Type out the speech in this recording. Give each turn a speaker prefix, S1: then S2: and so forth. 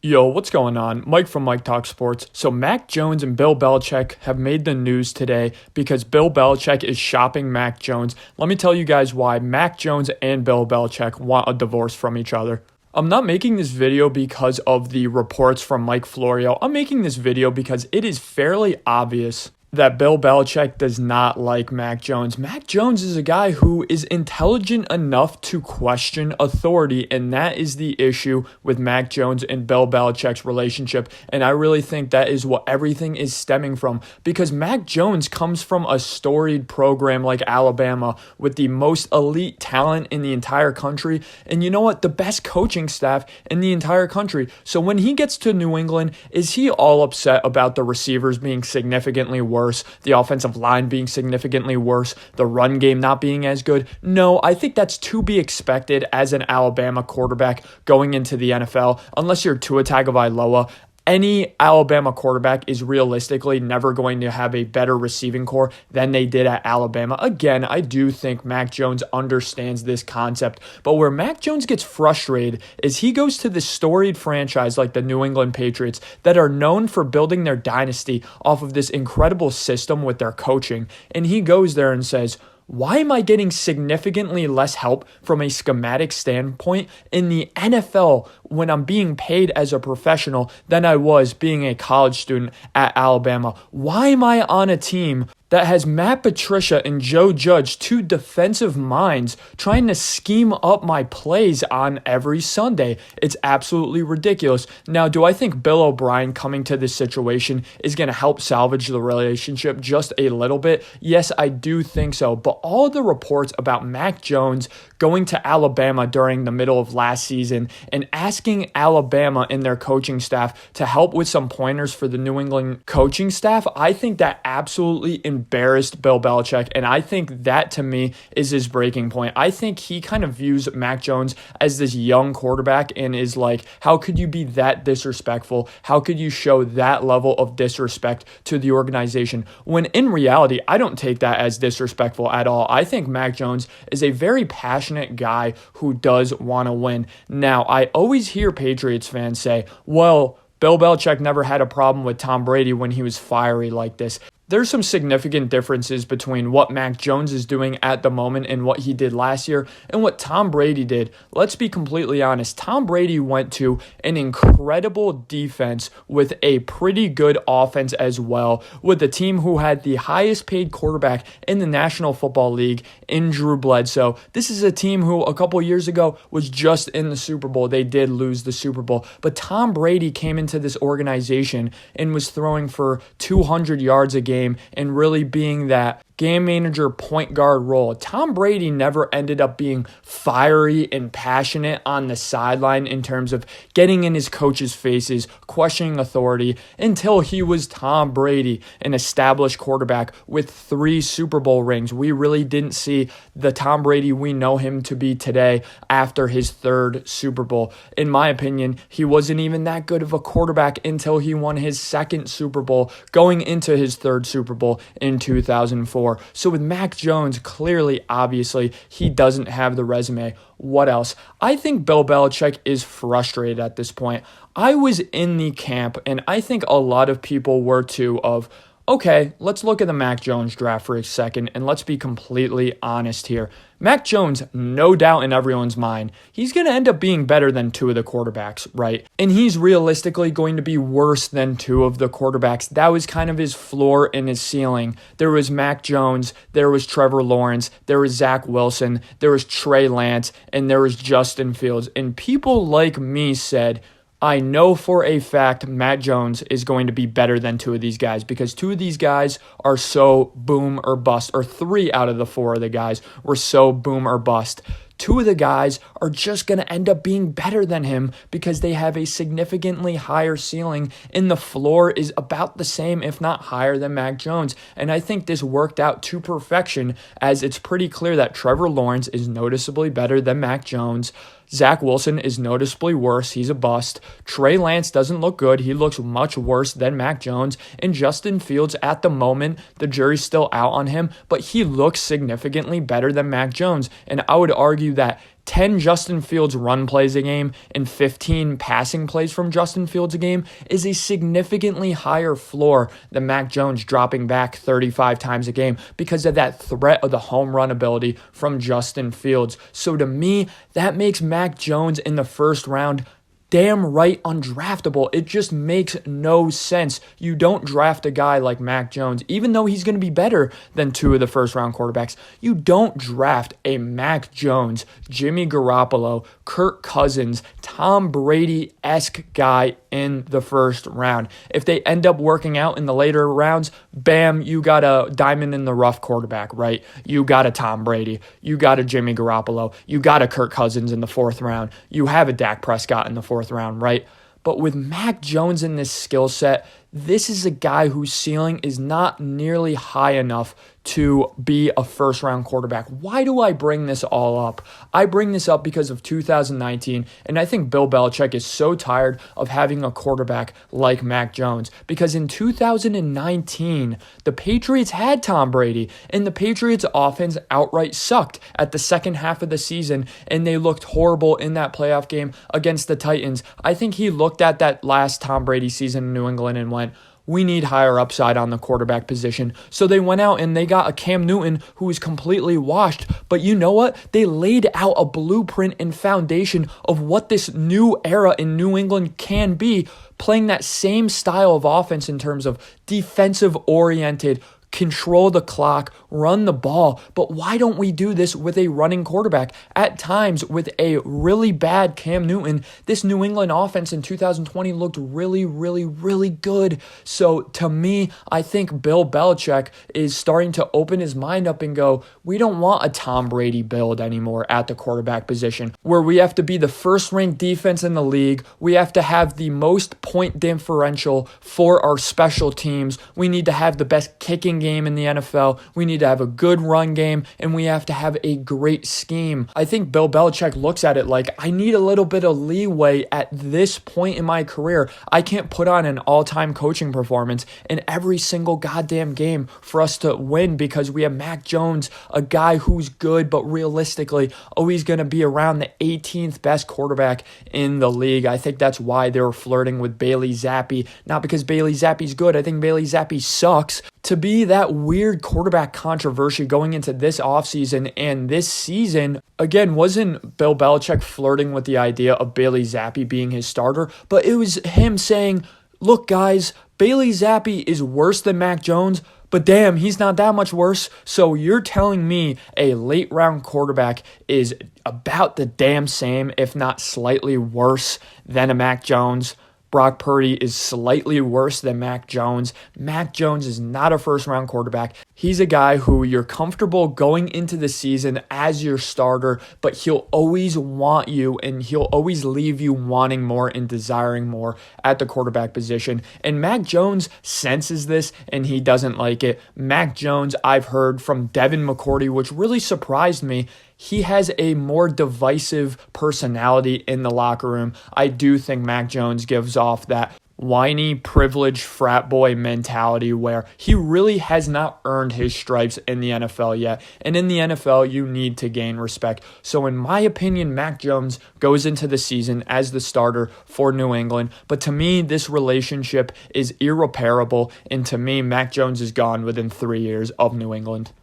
S1: Yo, what's going on? Mike from Mike Talk Sports. So Mac Jones and Bill Belichick have made the news today because Bill Belichick is shopping Mac Jones. Let me tell you guys why Mac Jones and Bill Belichick want a divorce from each other. I'm not making this video because of the reports from Mike Florio. I'm making this video because it is fairly obvious that Bill Belichick does not like Mac Jones. Mac Jones is a guy who is intelligent enough to question authority, and that is the issue with Mac Jones and Bill Belichick's relationship, and I really think that is what everything is stemming from, because Mac Jones comes from a storied program like Alabama with the most elite talent in the entire country, and you know what? The best coaching staff in the entire country. So when he gets to New England, is he all upset about the receivers being significantly worse, the offensive line being significantly worse, the run game not being as good? No, I think that's to be expected as an Alabama quarterback going into the NFL, unless you're Tua Tagovailoa. Any Alabama quarterback is realistically never going to have a better receiving core than they did at Alabama. Again, I do think Mac Jones understands this concept, but where Mac Jones gets frustrated is he goes to this storied franchise like the New England Patriots that are known for building their dynasty off of this incredible system with their coaching, and he goes there and says, why am I getting significantly less help from a schematic standpoint in the NFL when I'm being paid as a professional than I was being a college student at Alabama? Why am I on a team that has Matt Patricia and Joe Judge, two defensive minds, trying to scheme up my plays on every Sunday? It's absolutely ridiculous. Now, do I think Bill O'Brien coming to this situation is going to help salvage the relationship just a little bit? Yes, I do think so. But all the reports about Mac Jones going to Alabama during the middle of last season and asking Alabama and their coaching staff to help with some pointers for the New England coaching staff, I think that absolutely embarrassed Bill Belichick, and I think that to me is his breaking point. I think he kind of views Mac Jones as this young quarterback and is like, how could you be that disrespectful? How could you show that level of disrespect to the organization? When in reality, I don't take that as disrespectful at all. I think Mac Jones is a very passionate guy who does want to win. Now, I always hear Patriots fans say, well, Bill Belichick never had a problem with Tom Brady when he was fiery like this. There's some significant differences between what Mac Jones is doing at the moment and what he did last year and what Tom Brady did. Let's be completely honest. Tom Brady went to an incredible defense with a pretty good offense as well, with a team who had the highest paid quarterback in the National Football League in Drew Bledsoe. This is a team who a couple years ago was just in the Super Bowl. They did lose the Super Bowl, but Tom Brady came into this organization and was throwing for 200 yards a game and really being that game manager point guard role. Tom Brady never ended up being fiery and passionate on the sideline in terms of getting in his coaches' faces, questioning authority, until he was Tom Brady, an established quarterback with 3 Super Bowl rings. We really didn't see the Tom Brady we know him to be today after his 3rd Super Bowl. In my opinion, he wasn't even that good of a quarterback until he won his 2nd Super Bowl, going into his 3rd Super Bowl in 2004. So with Mac Jones, clearly, obviously, he doesn't have the resume. What else? I think Bill Belichick is frustrated at this point. I was in the camp, and I think a lot of people were too, of, okay, let's look at the Mac Jones draft for a second, and let's be completely honest here. Mac Jones, no doubt in everyone's mind, he's going to end up being better than 2 of the quarterbacks, right? And he's realistically going to be worse than 2 of the quarterbacks. That was kind of his floor and his ceiling. There was Mac Jones, there was Trevor Lawrence, there was Zach Wilson, there was Trey Lance, and there was Justin Fields. And people like me said, I know for a fact Mac Jones is going to be better than 2 of these guys because 2 of these guys are so boom or bust, or 3 out of the 4 of the guys were so boom or bust. 2 of the guys are just going to end up being better than him because they have a significantly higher ceiling, and the floor is about the same, if not higher, than Mac Jones. And I think this worked out to perfection, as it's pretty clear that Trevor Lawrence is noticeably better than Mac Jones. Zach Wilson is noticeably worse. He's a bust. Trey Lance doesn't look good. He looks much worse than Mac Jones. And Justin Fields, at the moment, the jury's still out on him, but he looks significantly better than Mac Jones. And I would argue that 10 Justin Fields run plays a game and 15 passing plays from Justin Fields a game is a significantly higher floor than Mac Jones dropping back 35 times a game because of that threat of the home run ability from Justin Fields. So to me, that makes Mac Jones in the first round damn right undraftable. It just makes no sense. You don't draft a guy like Mac Jones, even though he's going to be better than two of the first round quarterbacks. You don't draft a Mac Jones, Jimmy Garoppolo, Kirk Cousins, Tom Brady-esque guy in the first round. If they end up working out in the later rounds, bam, you got a diamond in the rough quarterback, right? You got a Tom Brady. You got a Jimmy Garoppolo. You got a Kirk Cousins in the fourth round. You have a Dak Prescott in the fourth round, right? But with Mac Jones in this skill set, this is a guy whose ceiling is not nearly high enough to be a first-round quarterback. Why do I bring this all up? I bring this up because of 2019, and I think Bill Belichick is so tired of having a quarterback like Mac Jones. Because in 2019, the Patriots had Tom Brady, and the Patriots' offense outright sucked at the second half of the season, and they looked horrible in that playoff game against the Titans. I think he looked at that last Tom Brady season in New England and went, we need higher upside on the quarterback position. So they went out and they got a Cam Newton who was completely washed. But you know what? They laid out a blueprint and foundation of what this new era in New England can be, playing that same style of offense in terms of defensive-oriented, control the clock, run the ball. But why don't we do this with a running quarterback? At times, with a really bad Cam Newton, this New England offense in 2020 looked really, really, really good. So to me, I think Bill Belichick is starting to open his mind up and go, we don't want a Tom Brady build anymore at the quarterback position, where we have to be the first-ranked defense in the league. We have to have the most point differential for our special teams. We need to have the best kicking game in the NFL. We need to have a good run game, and we have to have a great scheme. I think Bill Belichick looks at it like, I need a little bit of leeway at this point in my career. I can't put on an all-time coaching performance in every single goddamn game for us to win because we have Mac Jones, a guy who's good, but realistically always going to be around the 18th best quarterback in the league. I think that's why they were flirting with Bailey Zappe, not because Bailey Zappe's good. I think Bailey Zappe sucks. To be that weird quarterback controversy going into this offseason and this season, again, wasn't Bill Belichick flirting with the idea of Bailey Zappe being his starter, but it was him saying, look, guys, Bailey Zappe is worse than Mac Jones, but damn, he's not that much worse. So you're telling me a late round quarterback is about the damn same, if not slightly worse than a Mac Jones? Brock Purdy is slightly worse than Mac Jones. Mac Jones is not a first-round quarterback. He's a guy who you're comfortable going into the season as your starter, but he'll always want you and he'll always leave you wanting more and desiring more at the quarterback position. And Mac Jones senses this and he doesn't like it. Mac Jones, I've heard from Devin McCourty, which really surprised me, he has a more divisive personality in the locker room. I do think Mac Jones gives off that whiny, privileged frat boy mentality where he really has not earned his stripes in the NFL yet. And in the NFL, you need to gain respect. So in my opinion, Mac Jones goes into the season as the starter for New England. But to me, this relationship is irreparable. And to me, Mac Jones is gone within 3 years of New England.